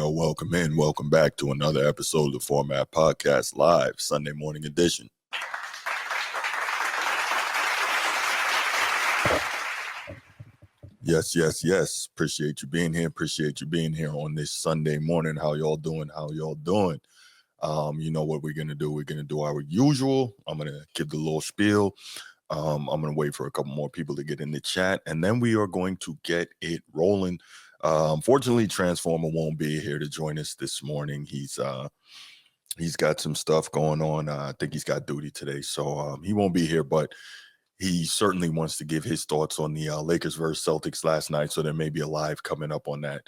Well, welcome in. Welcome back to another episode of the Format Podcast Live, Sunday morning edition. Yes. Appreciate you being here. Appreciate you being here on this Sunday morning. How y'all doing? You know what we're going to do. We're going to do our usual. I'm going to give the little spiel. I'm going to wait for a couple more people to get in the chat, and then we are going to get it rolling. Unfortunately, Transformer won't be here to join us this morning. He's got some stuff going on. I think he's got duty today, so he won't be here, but he certainly wants to give his thoughts on the Lakers versus Celtics last night, so there may be a live coming up on that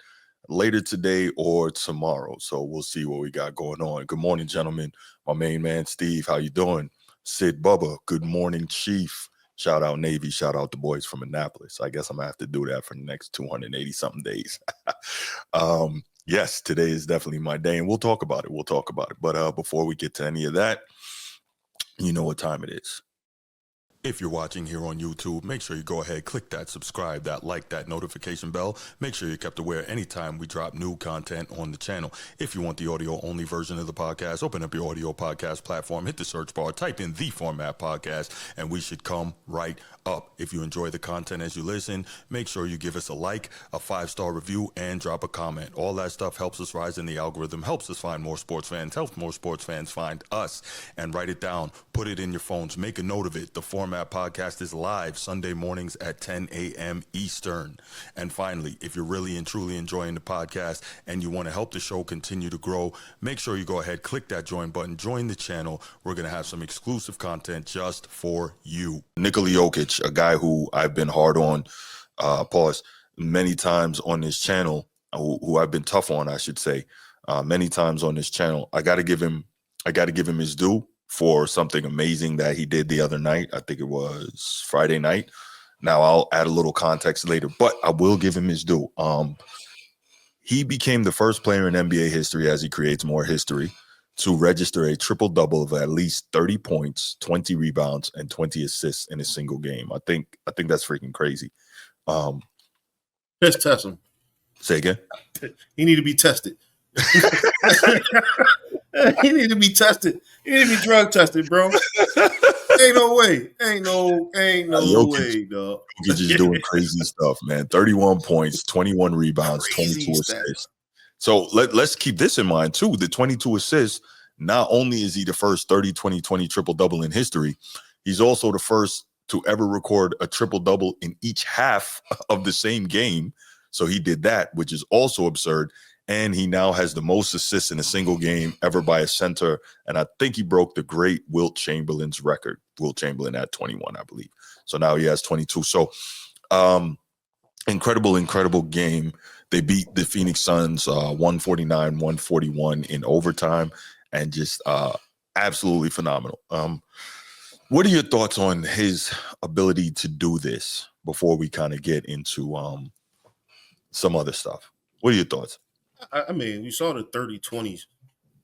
later today or tomorrow. So we'll see what we got going on. Good morning, gentlemen. My main man, Steve, how you doing? Sid Bubba, good morning, Chief. Shout out Navy. Shout out the boys from Annapolis. I guess I'm going to have to do that for the next 280-something days. Yes, today is definitely my day, and we'll talk about it. But before we get to any of that, you know what time it is. If you're watching here on YouTube, make sure you go ahead, click that subscribe, that like, that notification bell. Make sure you're kept aware anytime we drop new content on the channel. If you want the audio-only version of the podcast, open up your audio podcast platform, hit the search bar, type in The Format Podcast, and we should come right up. If you enjoy the content as you listen, make sure you give us a like, a 5-star review, and drop a comment. All that stuff helps us rise in the algorithm, helps us find more sports fans, helps more sports fans find us. And write it down, put it in your phones, make a note of it. The Format Podcast is live Sunday mornings at 10 a.m. Eastern. And finally, if you're really and truly enjoying the podcast and you want to help the show continue to grow, make sure you go ahead, click that join button, join the channel. We're going to have some exclusive content just for you. Nikola Jokic, a guy who I've been hard on, many times on this channel, who I've been tough on, I should say, many times on this channel. I got to give him his due for something amazing that he did the other night. I think it was Friday night. Now I'll add a little context later, but I will give him his due. He became the first player in NBA history, as he creates more history, to register a triple-double of at least 30 points, 20 rebounds, and 20 assists in a single game. I think that's freaking crazy. Just test him. Say again? He need to be tested. He need to be tested. He need to be drug tested, bro. Ain't no way. Ain't no way, dog. Jokic is doing crazy stuff, man. 31 points, 21 rebounds, Crazy 22 assists. So let's keep this in mind, too. The 22 assists, not only is he the first 30-20-20 triple-double in history, he's also the first to ever record a triple-double in each half of the same game. So he did that, which is also absurd. And he now has the most assists in a single game ever by a center. And I think he broke the great Wilt Chamberlain's record. Wilt Chamberlain had 21, I believe. So now he has 22. So incredible game. They beat the Phoenix Suns 149-141 in overtime, and just absolutely phenomenal. What are your thoughts on his ability to do this before we kind of get into some other stuff? What are your thoughts? I mean, you saw the 30-20s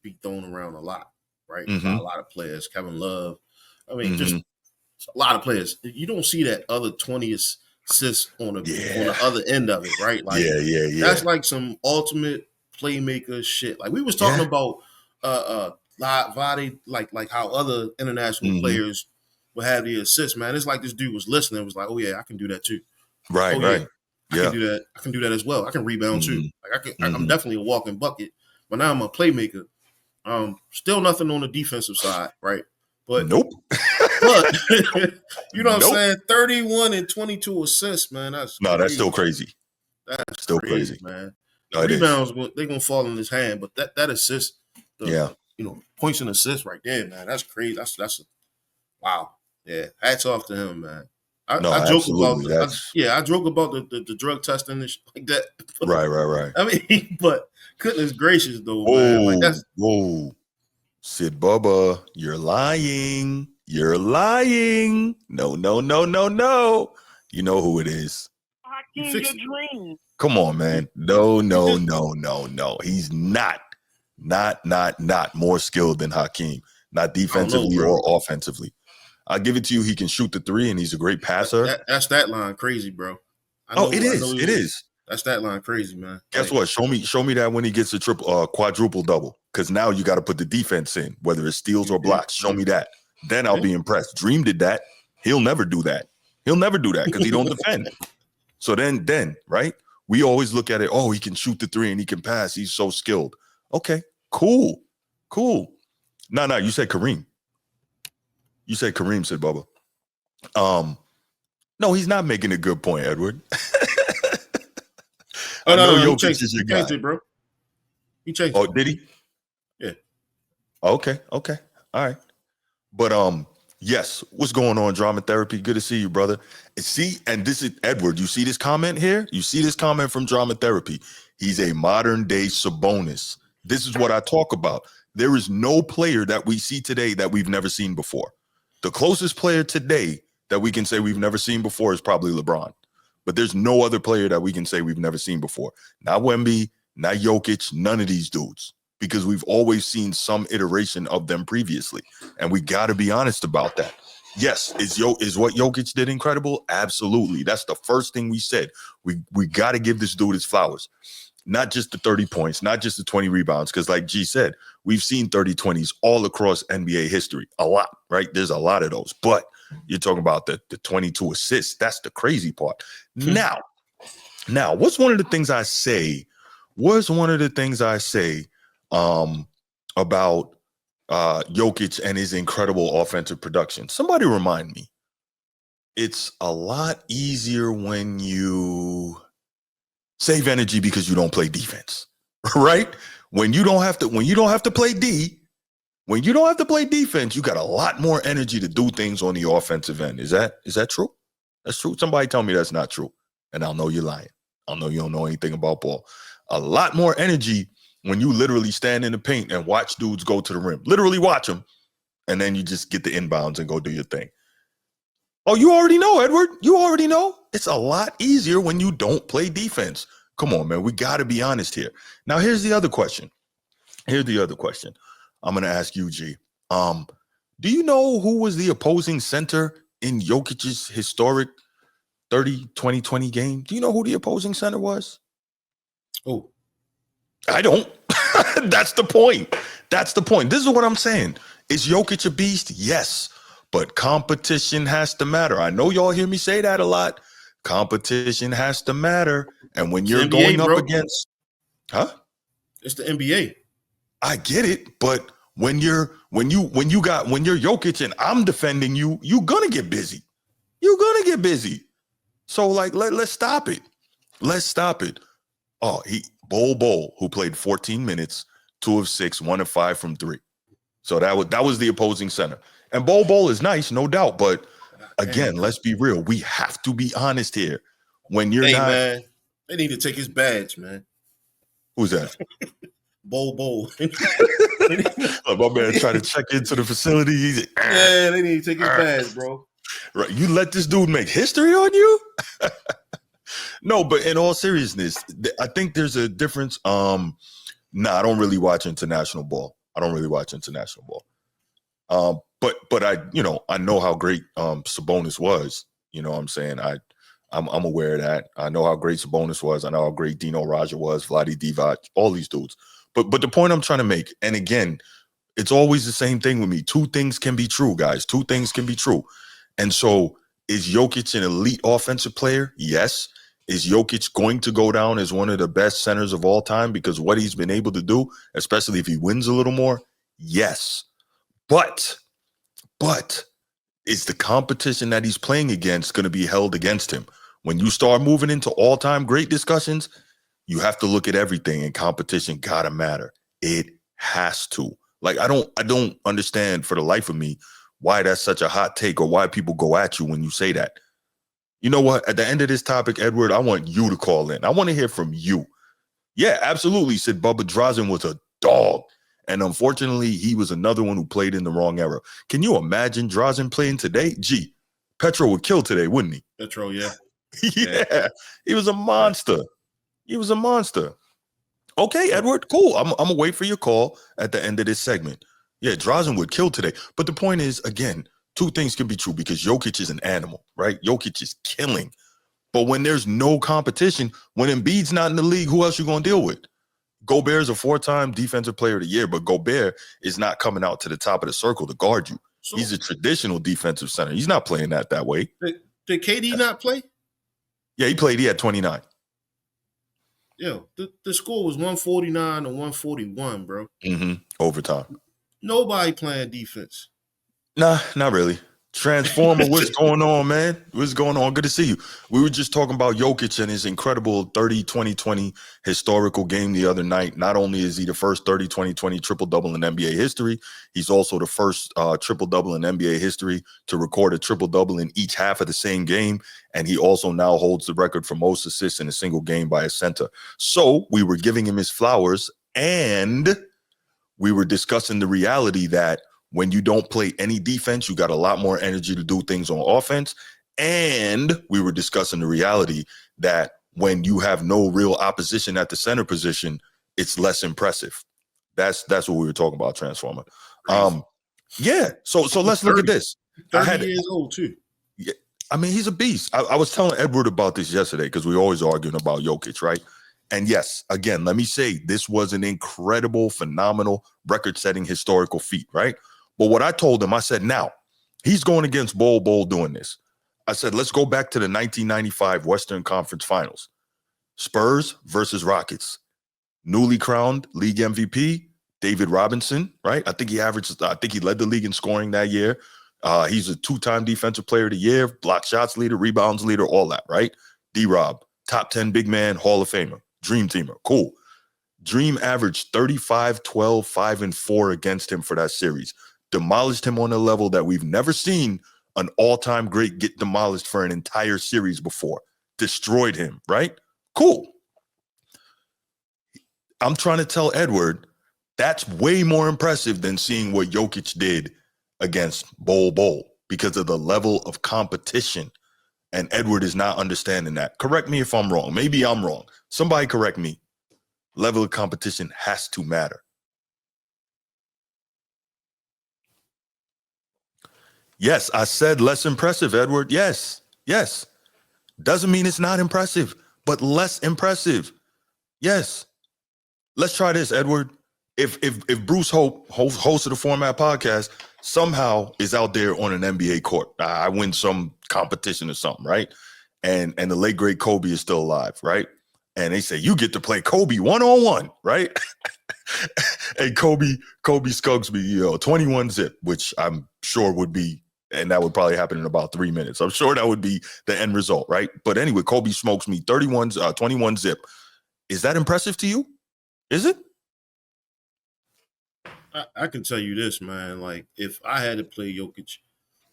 be thrown around a lot, right? Mm-hmm. By a lot of players. Kevin Love. I mean, just a lot of players. You don't see that other 20 assists on the other end of it, right? Like, that's like some ultimate playmaker shit. Like we was talking about Vade, like how other international players would have the assists, man. It's like this dude was listening. It was like, oh yeah, I can do that too. Right, right. I can do that. I can do that as well. I can rebound too. Like I'm definitely a walking bucket. But now I'm a playmaker. Still nothing on the defensive side, right? But nope. But you know what I'm saying? 31 and 22 assists, man. That's still crazy. That's still crazy, man. No, rebounds, they're gonna fall in his hand, but that assist, points and assists right there, man. That's crazy. That's wow. Yeah, hats off to him, man. I joke about the drug testing and shit like that. Right. I mean, but goodness gracious, though, man. Like whoa. Sid Bubba, you're lying. You're lying. No. You know who it is. Hakeem, your dream. Come on, man. No. He's not more skilled than Hakeem. Not defensively or offensively. I'll give it to you. He can shoot the three, and he's a great passer. That's that line crazy, bro. It is. That stat line crazy, man. Guess what? Show me that when he gets a quadruple double. Because now you got to put the defense in, whether it's steals or blocks. Show me that. Then I'll be impressed. Dream did that. He'll never do that. He'll never do that because he don't defend. So then, right? We always look at it, oh, he can shoot the three and he can pass. He's so skilled. Okay, cool. No, you said Kareem. You said Kareem, said Bubba. No, he's not making a good point, Edward. I know Jokic is your guy. He changed it, bro. He changed it. Oh, did he? Yeah. Okay. All right. But yes, what's going on, Drama Therapy? Good to see you, brother. See, and this is Edward. You see this comment here? You see this comment from Drama Therapy? He's a modern day Sabonis. This is what I talk about. There is no player that we see today that we've never seen before. The closest player today that we can say we've never seen before is probably LeBron. But there's no other player that we can say we've never seen before. Not Wemby, not Jokic, none of these dudes. Because we've always seen some iteration of them previously. And we got to be honest about that. Yes, is what Jokic did incredible? Absolutely. That's the first thing we said. We got to give this dude his flowers. Not just the 30 points, not just the 20 rebounds. Because like G said, we've seen 30-20s all across NBA history. A lot, right? There's a lot of those. But you're talking about the 22 assists. That's the crazy part. Now, what's one of the things I say? About Jokic and his incredible offensive production? Somebody remind me. It's a lot easier when you save energy because you don't play defense, right? When you don't have to play D, when you don't have to play defense, you got a lot more energy to do things on the offensive end. Is that true? That's true. Somebody tell me that's not true, and I'll know you're lying. I'll know you don't know anything about ball. A lot more energy when you literally stand in the paint and watch dudes go to the rim. Literally watch them, and then you just get the inbounds and go do your thing. Oh, you already know, Edward. You already know. It's a lot easier when you don't play defense. Come on, man. We got to be honest here. Now, here's the other question. I'm going to ask you, G. Do you know who was the opposing center in Jokic's historic 30-20-20 game? Do you know who the opposing center was? Oh, I don't. That's the point. This is what I'm saying. Is Jokic a beast? Yes. But competition has to matter. I know y'all hear me say that a lot. Competition has to matter. And when you're going up against, it's the NBA. I get it, but when you're Jokic and I'm defending you, you're gonna get busy. So like let's stop it. Oh, Bol, who played 14 minutes, 2 of 6, 1 of 5 from 3. So that was the opposing center. And Bol is nice, no doubt. But again, let's be real. We have to be honest here. When you're not, man, they need to take his badge, man. Who's that? Bol. My man trying to check into the facility. Yeah, they need to take his badge, bro. Right, you let this dude make history on you? No, but in all seriousness, I think there's a difference. I don't really watch international ball. But I know how great Sabonis was. You know what I'm saying? I'm aware of that. I know how great Sabonis was. I know how great Dino Raja was, Vlade Divac, all these dudes. But the point I'm trying to make, and again, it's always the same thing with me. Two things can be true, guys. Two things can be true. And so is Jokic an elite offensive player? Yes. Is Jokic going to go down as one of the best centers of all time because what he's been able to do, especially if he wins a little more? Yes. But is the competition that he's playing against going to be held against him? When you start moving into all-time great discussions, you have to look at everything, and competition gotta matter. It has to. Like, I don't understand for the life of me why that's such a hot take or why people go at you when you say that. You know what? At the end of this topic, Edward, I want you to call in. I want to hear from you. Yeah, absolutely, said Bubba. Drazen was a dog. And unfortunately, he was another one who played in the wrong era. Can you imagine Drazen playing today? Gee, Petro would kill today, wouldn't he? Petro, yeah. Yeah, he was a monster. Okay, Edward, cool. I'm going to wait for your call at the end of this segment. Yeah, Drazen would kill today. But the point is, again, two things can be true because Jokic is an animal, right? Jokic is killing. But when there's no competition, when Embiid's not in the league, who else you going to deal with? Gobert's a 4-time defensive player of the year, but Gobert is not coming out to the top of the circle to guard you. So, he's a traditional defensive center. He's not playing that way. Did KD not play? Yeah, he played. He had 29. Yeah, the score was 149 to 141, bro. Overtime. Nobody playing defense. Nah, not really. Transformer, what's going on, man? What's going on? Good to see you. We were just talking about Jokic and his incredible 30-20-20 historical game the other night. Not only is he the first 30-20-20 triple-double in NBA history, he's also the first triple-double in NBA history to record a triple-double in each half of the same game. And he also now holds the record for most assists in a single game by a center. So we were giving him his flowers, and we were discussing the reality that when you don't play any defense, you got a lot more energy to do things on offense. And we were discussing the reality that when you have no real opposition at the center position, it's less impressive. That's what we were talking about, Transformer. Yeah. So let's look at this. 30 years old too. Yeah, I mean, he's a beast. I was telling Edward about this yesterday because we always arguing about Jokic, right? And yes, again, let me say this was an incredible, phenomenal, record-setting historical feat, right? But what I told him, I said, now, he's going against Bol doing this. I said, let's go back to the 1995 Western Conference Finals. Spurs versus Rockets. Newly crowned league MVP, David Robinson, right? I think he led the league in scoring that year. He's a 2-time defensive player of the year, block shots leader, rebounds leader, all that, right? D-Rob, top 10 big man, Hall of Famer, Dream Teamer, cool. Dream averaged 35, 12, 5, and 4 against him for that series. Demolished him on a level that we've never seen an all-time great get demolished for an entire series before. Destroyed him, right? Cool. I'm trying to tell Edward that's way more impressive than seeing what Jokic did against Bol because of the level of competition. And Edward is not understanding that. Correct me if I'm wrong. Maybe I'm wrong. Somebody correct me. Level of competition has to matter. Yes, I said less impressive, Edward. Yes. Doesn't mean it's not impressive, but less impressive. Yes. Let's try this, Edward. If Bruce Hope, host of the Format Podcast, somehow is out there on an NBA court, I win some competition or something, right? And the late great Kobe is still alive, right? And they say you get to play Kobe 1-on-1, right? And Kobe skunks me, 21 zip, which I'm sure would be. And that would probably happen in about 3 minutes. I'm sure that would be the end result, right? But anyway, Kobe smokes me 21 zip. Is that impressive to you? Is it? I can tell you this, man. Like, if I had to play Jokic,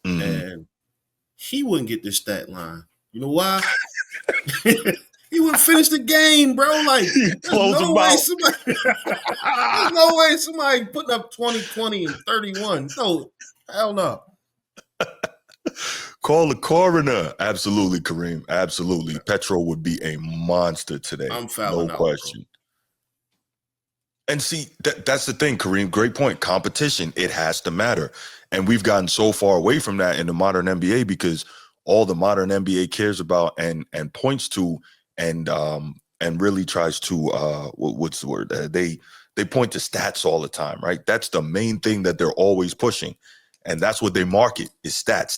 and he wouldn't get this stat line. You know why? He wouldn't finish the game, bro. Like, there's no way somebody putting up 20, 20, and 31. No, hell no. Call the coroner. Absolutely, Kareem. Absolutely. Petro would be a monster today. I'm fouling no question. Bro. And see, that's the thing, Kareem. Great point. Competition, it has to matter. And we've gotten so far away from that in the modern NBA because all the modern NBA cares about and points to and really tries to what's the word? They point to stats all the time, right? That's the main thing that they're always pushing. And that's what they market is stats.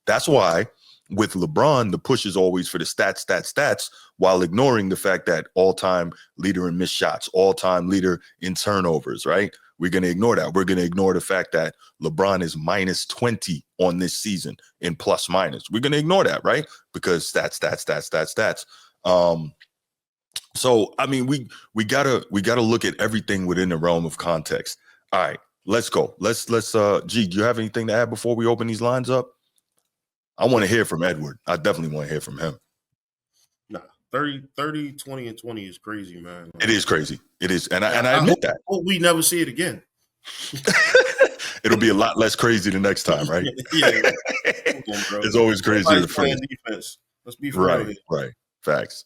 That's why with LeBron, the push is always for the stats, while ignoring the fact that all-time leader in missed shots, all-time leader in turnovers, right? We're going to ignore that. We're going to ignore the fact that LeBron is minus 20 on this season in plus minus. We're going to ignore that, right? Because stats. So, I mean, we gotta look at everything within the realm of context. All right. Let's go. Let's G, do you have anything to add before we open these lines up? I want to hear from Edward. I definitely want to hear from him. Nah, 30, 20, and 20 is crazy, man. It is crazy. It is. And I admit that. Hope we never see it again. It'll be a lot less crazy the next time, right? Yeah. It's always crazier the first. Defense. Let's be for real. Right. Facts.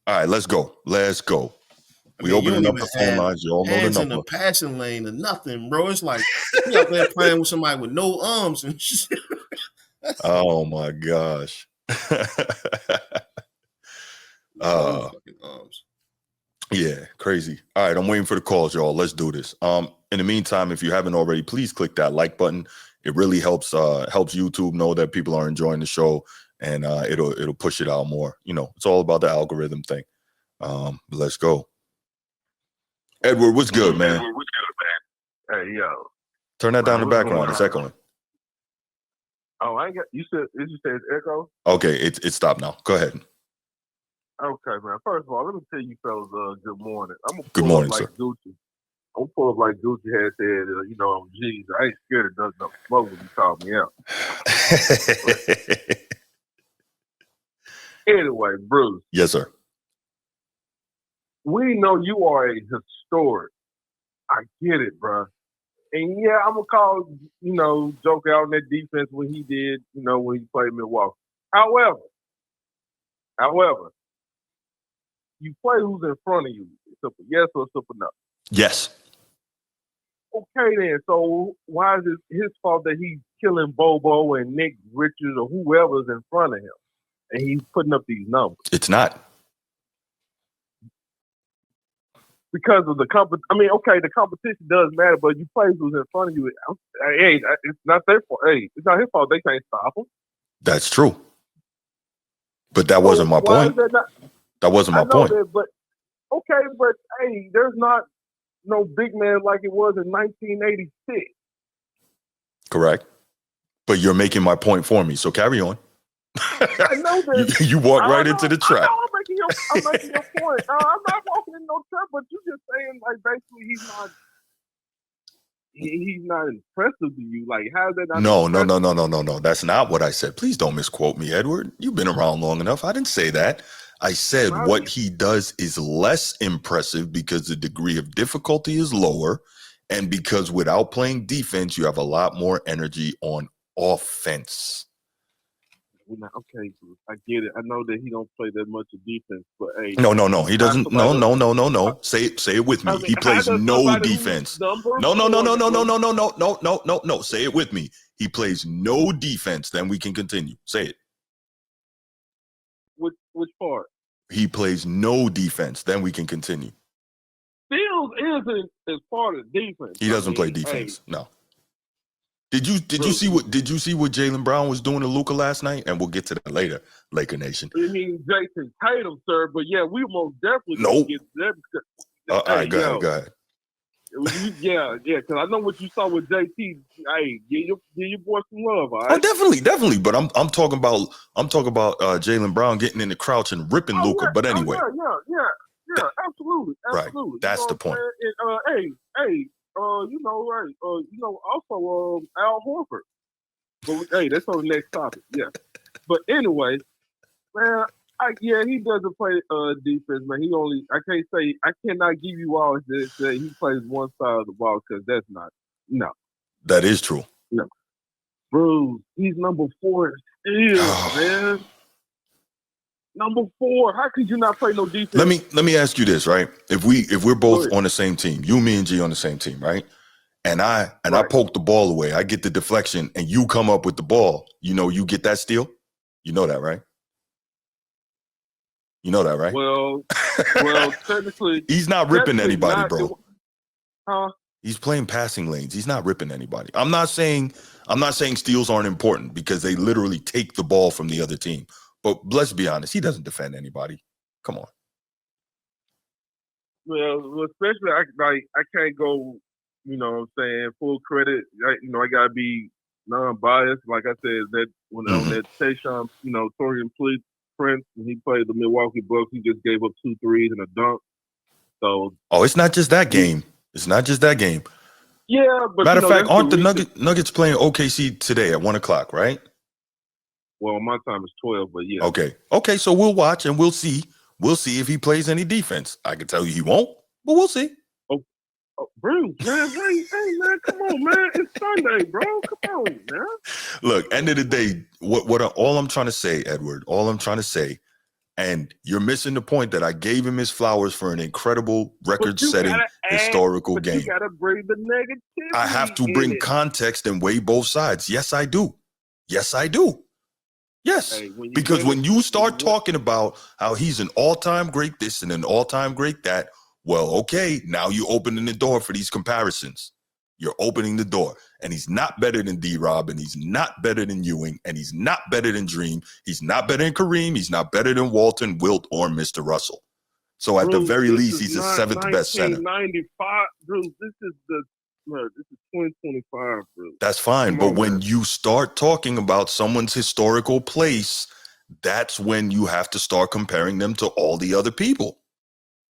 All right, let's go. We opening up the phone lines. You all know the number. In the passing lane or nothing, bro. It's like you out there playing with somebody with no arms and shit. Oh my gosh. Fucking arms. Yeah, crazy. All right, I'm waiting for the calls, y'all. Let's do this. In the meantime, if you haven't already, please click that like button. It really helps YouTube know that people are enjoying the show, and it'll push it out more. You know, it's all about the algorithm thing. Let's go. Edward, what's good, man? Hey, yo. Turn that down in the background. It's echoing. Oh, I ain't got. You said it's echo? Okay, it stopped now. Go ahead. Okay, man. First of all, let me tell you fellas, good morning. I'm gonna Good pull morning, up like sir. Gucci. I'm gonna pull up like Gucci had said, I'm G's. I ain't scared of nothing. Smoke when you call me out. Anyway, Bruce. Yes, sir. We know you are a historic. I get it, bro. And yeah, I'm gonna call, Joke out in that defense when he did, when he played Milwaukee. However, you play who's in front of you. Simple yes or simple no? Yes. Okay then. So why is it his fault that he's killing Bobo and Nick Richards or whoever's in front of him, and he's putting up these numbers? It's not. Because of the the competition does matter, but you play who's in front of you. Hey, it's not their fault. Hey, it's not his fault. They can't stop him. That's true. But that wasn't my point. That wasn't my point. But hey, there's not no big man like it was in 1986. Correct. But you're making my point for me, so carry on. I know that. You walk right into the trap. I'm making your point. I'm not walking in no trap, but you're just saying like basically he's not impressive to you. Like, how's that not? No. That's not what I said. Please don't misquote me, Edward. You've been around long enough. I didn't say that. I said what he does is less impressive because the degree of difficulty is lower, and because without playing defense, you have a lot more energy on offense. Okay, I get it. I know that he don't play that much of defense, but hey, no, he doesn't. No. Say it with me. He plays no defense. No. Say it with me. He plays no defense. Then we can continue. Say it. Which part? He plays no defense. Then we can continue. Fields isn't as part of defense. He doesn't play defense. Hey. No. Did you see what Jaylen Brown was doing to Luka last night? And we'll get to that later, Laker Nation. You mean Jason Tatum, sir? But yeah, we most definitely nope. Get that. All right, go ahead. Yeah, because I know what you saw with JT. Hey, give your boy some love, all right? Oh, definitely. But I'm talking about Jaylen Brown getting in the crouch and ripping Luka. But anyway, yeah, absolutely. Right, that's the point. And, also Al Horford. But hey, that's on the next topic. Yeah, but anyway, man. He doesn't play defense, man. I cannot give you all this that he plays one side of the ball because that's not. No. That is true. No. Bruce, he's number 4 still, man. Number 4. How could you not play no defense? Let me ask you this, right? If we're both on the same team, you, me, and G on the same team, right? And I poke the ball away, I get the deflection, and you come up with the ball. You get that steal. You know that, right? You know that, right? Well, technically, he's not ripping anybody, bro. Huh? He's playing passing lanes. He's not ripping anybody. I'm not saying steals aren't important because they literally take the ball from the other team. But let's be honest, he doesn't defend anybody. Come on. Well, especially I can't go, full credit. I gotta be non-biased. Like I said, that when on that Tayshaun, Torian Prince, when he played the Milwaukee Bucks, he just gave up 2 threes and a dunk. So it's not just that game. It's not just that game. Yeah, but matter of fact, aren't the Nuggets playing OKC today at 1:00, right? Well, my time is 12, but yeah. Okay. So we'll watch and we'll see. We'll see if he plays any defense. I can tell you he won't, but we'll see. Bruce, man, hey, man, come on, man. It's Sunday, bro. Come on, man. Look, end of the day, all I'm trying to say, Edward, and you're missing the point that I gave him his flowers for an incredible record-setting historical game. You gotta bring the negativity. I have to bring context and weigh both sides. Yes, I do. Yes, because when you start talking about how he's an all-time great this and an all-time great that, well, okay, now you're opening the door for these comparisons. You're opening the door. And he's not better than D-Rob, and he's not better than Ewing, and he's not better than Dream. He's not better than Kareem. He's not better than Walton, Wilt, or Mr. Russell. So at the very least, he's the seventh best center. 1995, Bruce. This is 2025, Bruce. That's fine. But when you start talking about someone's historical place, that's when you have to start comparing them to all the other people.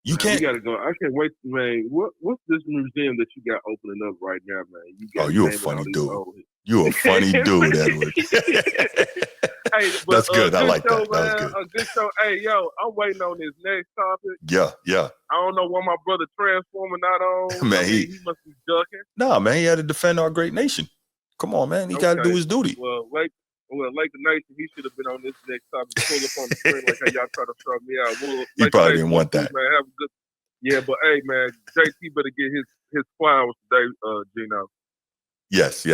You can't. We gotta go. I can't wait, man. What's this museum that you got opening up right now, man? You a funny dude. You a funny dude, Edward. Hey, but, that's good. I like show, that. That was good. Good show. Hey, yo, I'm waiting on this next topic. Yeah. I don't know why my brother Transformer not on. Man, he must be ducking. Nah, man, he had to defend our great nation. Come on, man. He got to do his duty. Well, like the nation, he should have been on this next topic. Pull up on the screen like how y'all try to start me out. He probably didn't want that. Man, have a good. Yeah, but hey, man, JT better get his flowers today, Gino. Yes.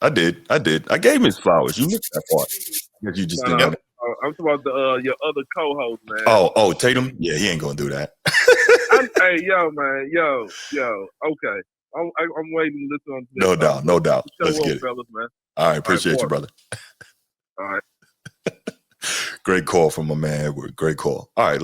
I did. I gave him his flowers. You missed that part. You just didn't know. I'm talking about your other co-host, man. Oh, Tatum? Yeah, he ain't gonna do that. Hey, yo, man, yo. Okay, I'm waiting to listen on this. No doubt. Let's get it, fellas, man. All right, appreciate you, brother. All right. Great call from my man Edward. Great call. All right.